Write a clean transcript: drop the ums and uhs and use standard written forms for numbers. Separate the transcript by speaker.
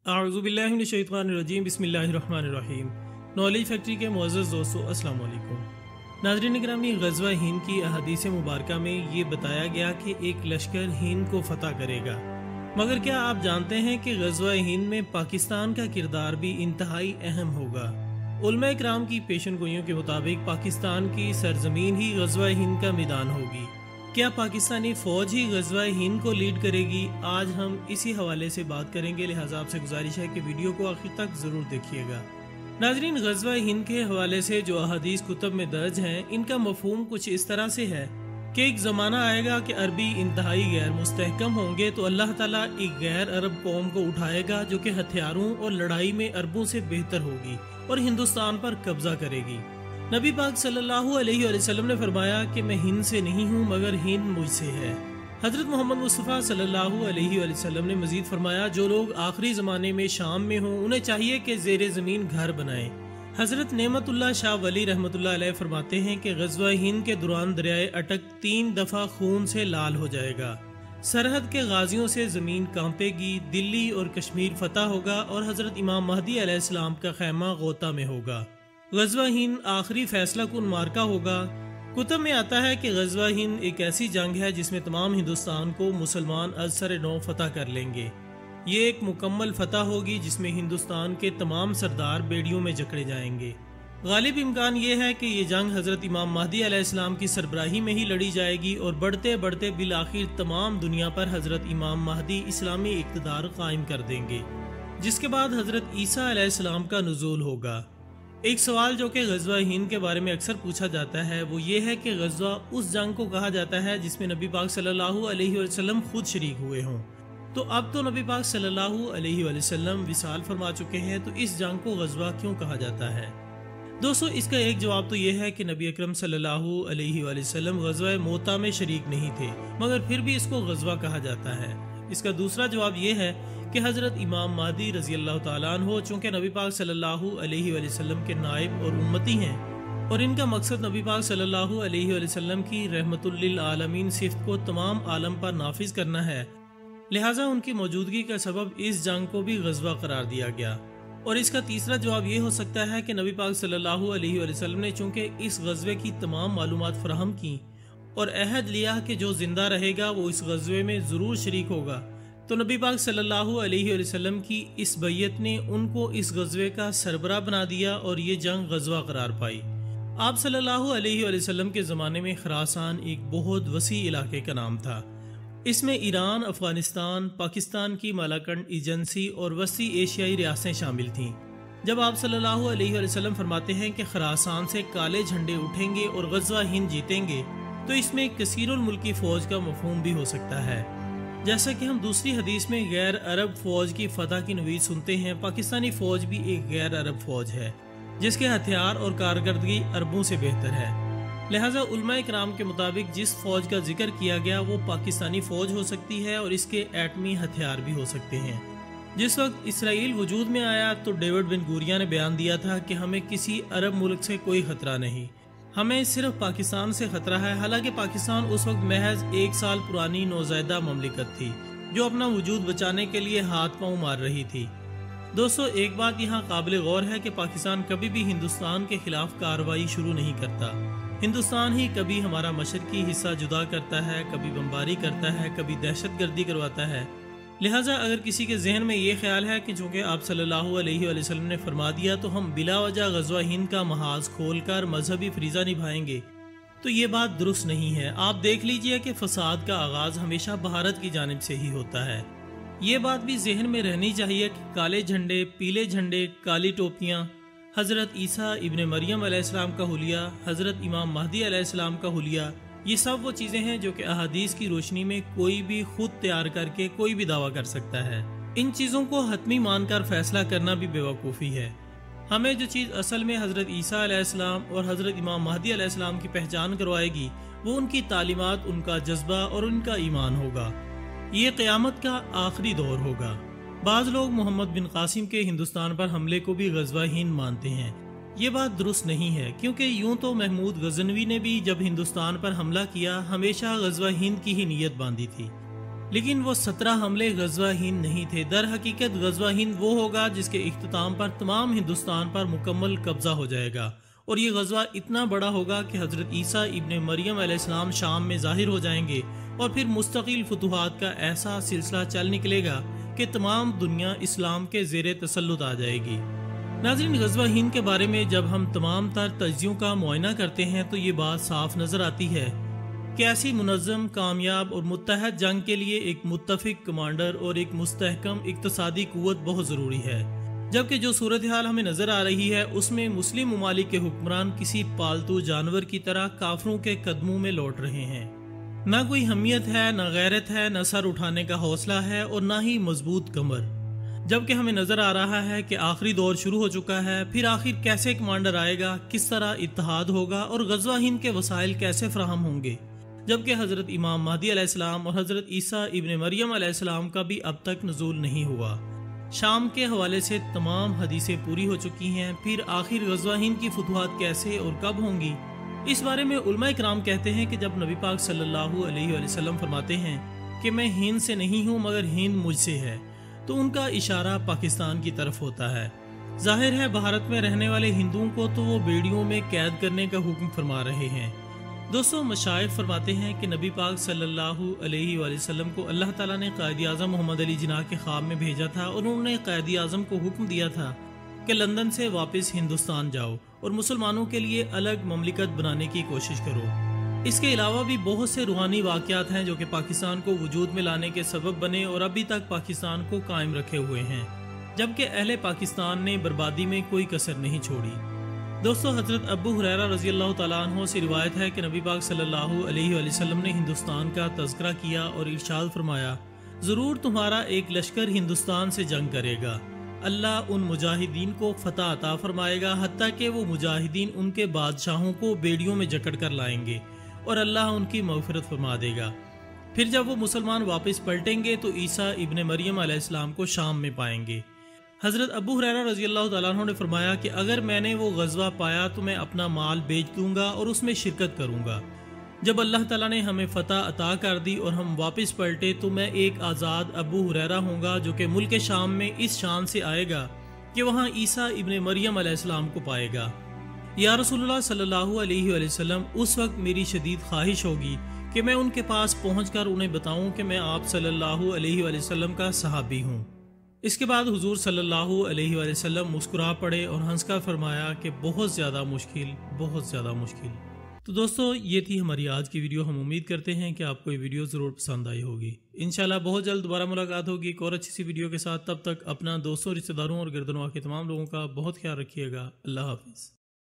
Speaker 1: अऊज़ु बिल्लाहि मिनश शैतानिर रजीम बिस्मिल्लाहिर रहमानिर रहीम। Knowledge factory के मुअज़्ज़ज़ दोस्तों, अस्सलाम वालेकुम। नाज़रीन गिरामी, ग़ज़वा हिंद की अहादीस मुबारका में ये बताया गया कि एक लश्कर हिंद को फतह करेगा, मगर क्या आप जानते हैं कि ग़ज़वा हिंद में पाकिस्तान का किरदार भी इंतहाई अहम होगा। उलमा इकराम की पेशनगोइयों के मुताबिक पाकिस्तान की सरजमीन ही ग़ज़वा हिंद का मैदान होगी। क्या पाकिस्तानी फौज ही ग़ज़वा हिंद को लीड करेगी? आज हम इसी हवाले से बात करेंगे, लिहाजा आपसे गुजारिश है कि वीडियो को आखिर तक ज़रूर देखिएगा। नाज़रीन, ग़ज़वा हिंद के हवाले से जो अहादीस कुतुब में दर्ज हैं, इनका मफ़हूम कुछ इस तरह से है कि एक ज़माना आएगा कि अरबी इंतहाई गैर मुस्तहकम होंगे तो अल्लाह ताला एक गैर अरब कौम को उठाएगा जो कि हथियारों और लड़ाई में अरबों से बेहतर होगी और हिंदुस्तान पर कब्जा करेगी। नबी पाक सल्लल्लाहु अलैहि वसल्लम ने फरमाया कि मैं हिंद से नहीं हूँ मगर हिंद मुझसे है। हज़रत मोहम्मद मुस्तफ़ा सल्लल्लाहु अलैहि वसल्लम ने मज़ीद फरमाया, जो लोग आखिरी ज़माने में शाम में हों उन्हें चाहिए कि ज़ेरे ज़मीन घर बनाएं। हज़रत नेमतुल्लाह शाह वली रहमतुल्लाह अलैह फरमाते हैं कि ग़ज़वा हिंद के दौरान दरियाए अटक 3 दफ़ा खून से लाल हो जाएगा। सरहद के गाजियों से ज़मीन कांपेगी, दिल्ली और कश्मीर फतह होगा और हज़रत इमाम महदी अलैहिस्सलाम का खैमा गोता में होगा। ग़ज़वा हिंद आखिरी फैसला कुन मार्का होगा। कुतुब में आता है कि ग़ज़वा हिंद एक ऐसी जंग है जिसमें तमाम हिंदुस्तान को मुसलमान अज़सर नौ फतह कर लेंगे। ये एक मुकम्मल फतह होगी जिसमें हिंदुस्तान के तमाम सरदार बेड़ियों में जकड़े जाएंगे। गालिब इम्कान ये है कि ये जंग हज़रत इमाम महदी अलैहिस्सलाम की सरबराही में ही लड़ी जाएगी और बढ़ते बढ़ते बिल आखिर तमाम दुनिया पर हज़रत इमाम महदी इस्लामी इक़्तिदार कायम कर देंगे, जिसके बाद हज़रत ईसा अलैहिस्सलाम का नुज़ूल होगा। एक सवाल जो कि ग़ज़वा हिंद के बारे में अक्सर पूछा जाता है वो ये है कि ग़ज़वा उस जंग को कहा जाता है जिसमें नबी पाक सल्लल्लाहु अलैहि वसल्लम खुद शरीक हुए हों। तो अब तो नबी पाक सल्लल्लाहु अलैहि वसल्लम विसाल फरमा चुके हैं, तो इस जंग को ग़ज़वा क्यों कहा जाता है? दोस्तों, इसका एक जवाब तो यह है कि नबी अकरम सल्लल्लाहु अलैहि वसल्लम ग़ज़वा मोता में शरीक नहीं थे, मगर फिर भी इसको ग़ज़वा कहा जाता है। इसका दूसरा जवाब यह है कि हज़रत इमाम महदी रज़ी अल्लाह तआला अन्हु चूँकि नबी पाक सल्लल्लाहु अलैहि वसल्लम के नायब और उम्मती हैं और इनका मकसद नबी पाक सल्लल्लाहु अलैहि वसल्लम की रहमतुल लिल आलमीन सिफ़त को तमाम आलम पर नाफिज करना है, लिहाजा उनकी मौजूदगी का सबब इस जंग को भी ग़ज़वा करार दिया गया। और इसका तीसरा जवाब ये हो सकता है कि नबी पाक सल्लल्लाहु अलैहि वसल्लम ने चूँकि इस ग़ज़वे की तमाम मालूमात फराहम की और अहद लिया कि जो जिंदा रहेगा वो इस ग़ज़वे में ज़रूर शरीक होगा, तो नबी पाक सल्लल्लाहु अलैहि वसल्लम की इस बैयत ने उनको इस ग़ज़वे का सरबराह बना दिया और ये जंग ग़ज़वा करार पाई। आप सल्लल्लाहु अलैहि वसल्लम के ज़माने में खरासान एक बहुत वसी इलाके का नाम था। इसमें ईरान, अफ़गानिस्तान, पाकिस्तान की मालाकंड एजेंसी और वसी एशियाई रियासतें शामिल थीं। जब आप सल्लल्लाहु अलैहि वसल्लम फरमाते हैं कि खरासान से काले झंडे उठेंगे और ग़ज़वा हिंद जीतेंगे, तो इसमें कसीरुल मुल्की फ़ौज का मफ़हूम भी हो सकता है। जैसा कि हम दूसरी हदीस में गैर अरब फ़ौज की फतह की नवीद सुनते हैं, पाकिस्तानी फ़ौज भी एक गैर अरब फ़ौज है जिसके हथियार और कारकर्दगी अरबों से बेहतर है। लिहाजा उलमा इकराम के मुताबिक जिस फ़ौज का जिक्र किया गया वो पाकिस्तानी फ़ौज हो सकती है और इसके एटमी हथियार भी हो सकते हैं। जिस वक्त इसराइल वजूद में आया तो डेविड बिन गुरिया ने बयान दिया था कि हमें किसी अरब मुल्क से कोई ख़तरा नहीं, हमें सिर्फ पाकिस्तान से खतरा है। हालांकि पाकिस्तान उस वक्त महज 1 साल पुरानी नौज़ायदा ममलिकत थी जो अपना वजूद बचाने के लिए हाथ पांव मार रही थी। दोस्तों, एक बात यहाँ काबिल गौर है कि पाकिस्तान कभी भी हिंदुस्तान के खिलाफ कार्रवाई शुरू नहीं करता। हिंदुस्तान ही कभी हमारा मशरकी हिस्सा जुदा करता है, कभी बमबारी करता है, कभी दहशतगर्दी करवाता है। लिहाजा अगर किसी के जहन में ये ख्याल है कि चूँकि आप सल्लल्लाहु अलैहि वसल्लम ने फरमा दिया तो हम बिला वजह ग़ज़वा हिंद का महाज खोलकर मजहबी फरीज़ा निभाएंगे, तो ये बात दुरुस्त नहीं है। आप देख लीजिए कि फसाद का आगाज़ हमेशा भारत की जानिब से ही होता है। ये बात भी जहन में रहनी चाहिए कि काले झंडे, पीले झंडे, काली टोपियाँ, हज़रत ईसा इब्न मरियम अलैहिस्सलाम का हुलिया, हज़रत इमाम महदी अलैहिस्सलाम का हुलिया, ये सब वो चीज़ें हैं जो कि अहादीस की रोशनी में कोई भी खुद तैयार करके कोई भी दावा कर सकता है। इन चीज़ों को हतमी मानकर फैसला करना भी बेवकूफ़ी है। हमें जो चीज़ असल में हज़रत ईसा अलैहिस्सलाम और हज़रत इमाम महदी अलैहिस्सलाम की पहचान करवाएगी वो उनकी तालीमात, उनका जज्बा और उनका ईमान होगा। ये क़यामत का आखिरी दौर होगा। बाज़ लोग मोहम्मद बिन कासिम के हिंदुस्तान पर हमले को भी ग़ज़वा हिंद मानते हैं। ये बात दुरुस्त नहीं है, क्योंकि यूं तो महमूद गज़नवी ने भी जब हिंदुस्तान पर हमला किया हमेशा ग़ज़वा हिंद की ही नीयत बांधी थी। لیکن وہ 17 حملے غزوہ ہند نہیں تھے۔ در حقیقت غزوہ ہند وہ ہوگا جس کے اختتام پر تمام ہندوستان پر مکمل قبضہ ہو جائے گا، اور یہ غزوہ اتنا بڑا ہوگا کہ حضرت عیسیٰ ابن مریم علیہ السلام شام میں ظاہر ہو جائیں گے، اور پھر مستقل فتوحات کا ایسا سلسلہ چل نکلے گا کہ تمام دنیا اسلام کے زیر تسلط آ جائے گی۔ ناظرین، غزوہ ہند کے بارے میں جب ہم تمام تر تجزیوں کا معائنہ کرتے ہیں تو یہ بات صاف نظر آتی ہے کہ ایسی منظم، کامیاب اور متحد جنگ کے لیے ایک متفق کمانڈر اور ایک مستحکم اقتصادی قوت بہت ضروری ہے، جبکہ جو صورتحال ہمیں نظر آ رہی ہے اس میں مسلم ممالک کے حکمران کسی پالتو جانور کی طرح کافروں کے قدموں میں لوٹ رہے ہیں۔ نہ کوئی حمیت ہے، نہ غیرت ہے، نہ سر اٹھانے کا حوصلہ ہے، اور نہ ہی مضبوط کمر، جبکہ ہمیں نظر آ رہا ہے کہ آخری دور شروع ہو چکا ہے۔ پھر آخر کیسے کمانڈر آئے گا، کس طرح اتحاد ہوگا، اور غزوہ ہند کے وسائل کیسے فراہم ہوں گے، جبکہ حضرت امام مہدی علیہ السلام اور حضرت عیسیٰ ابن مریم علیہ السلام کا بھی اب تک نزول نہیں ہوا۔ شام کے حوالے سے تمام حدیثیں پوری ہو چکی ہیں، پھر آخر غزوہ ہند کی فتوحات کیسے اور کب ہوں گی؟ اس بارے میں علماء کرام کہتے ہیں کہ جب نبی پاک صلی اللہ علیہ وآلہ وسلم فرماتے ہیں کہ میں ہند سے نہیں ہوں مگر ہند مجھ سے ہے، تو ان کا اشارہ پاکستان کی طرف ہوتا ہے۔ ظاہر ہے بھارت میں رہنے والے ہندوؤں کو تو وہ بیڑیوں میں قید کرنے کا حکم فرما رہے ہیں۔ دوستو، مشائخ فرماتے ہیں کہ نبی پاک صلی اللہ علیہ وآلہ وسلم کو اللہ تعالیٰ نے قائد اعظم محمد علی جناح کے خواب میں بھیجا تھا، اور انہوں نے قائد اعظم کو حکم دیا تھا کہ لندن سے واپس ہندوستان جاؤ اور مسلمانوں کے لیے الگ مملکت بنانے کی کوشش کرو۔ اس کے علاوہ بھی بہت سے روحانی واقعات ہیں جو کہ پاکستان کو وجود میں لانے کے سبب بنے اور ابھی تک پاکستان کو قائم رکھے ہوئے ہیں، جبکہ اہل پاکستان نے بربادی میں کوئی کسر نہیں چھوڑی۔ دوستو، حضرت ابو ہریرہ رضی اللہ تعالیٰ عنہ سے روایت ہے کہ نبی پاک صلی اللہ علیہ وآلہ وسلم نے ہندوستان کا تذکرہ کیا اور ارشاد فرمایا، ضرور تمہارا ایک لشکر ہندوستان سے جنگ کرے گا، اللہ ان مجاہدین کو فتح عطا فرمائے گا، حتیٰ کہ وہ مجاہدین ان کے بادشاہوں کو بیڑیوں میں جکڑ کر لائیں گے، اور اللہ ان کی مغفرت فرما دے گا۔ پھر جب وہ مسلمان واپس پلٹیں گے تو عیسیٰ ابن مریم علیہ السلام کو شام میں پائیں گے۔ حضرت ابو ہریرہ رضی اللہ تعالیٰ عنہ نے فرمایا کہ اگر میں نے وہ غزوہ پایا تو میں اپنا مال بیچ دوں گا اور اس میں شرکت کروں گا۔ جب اللہ تعالیٰ نے ہمیں فتح عطا کر دی اور ہم واپس پلٹے تو میں ایک آزاد ابو ہریرہ ہوں گا جو کہ ملک شام میں اس شان سے آئے گا کہ وہاں عیسیٰ ابن مریم علیہ السلام کو پائے گا۔ یا رسول اللہ صلی اللہ علیہ وآلہ وسلم، اس وقت میری شدید خواہش ہوگی کہ میں ان کے پاس پہنچ کر انہیں بتاؤں کہ میں آپ صلی اللہ علیہ وآلہ وسلم کا صحابی ہوں۔ اس کے بعد حضور صلی اللہ علیہ وآلہ وسلم مسکرا پڑے اور ہنس کر فرمایا کہ بہت زیادہ مشکل، بہت زیادہ مشکل۔ تو دوستو، یہ تھی ہماری آج کی ویڈیو۔ ہم امید کرتے ہیں کہ آپ کو یہ ویڈیو ضرور پسند آئی ہوگی۔ انشاءاللہ بہت جلد دوبارہ ملاقات ہوگی ایک اور اچھی سی ویڈیو کے ساتھ۔ تب تک اپنا دوستوں، رشتہ داروں اور گردنواں کے تمام لوگوں کا بہت خیال رکھیے گا۔ اللہ حافظ۔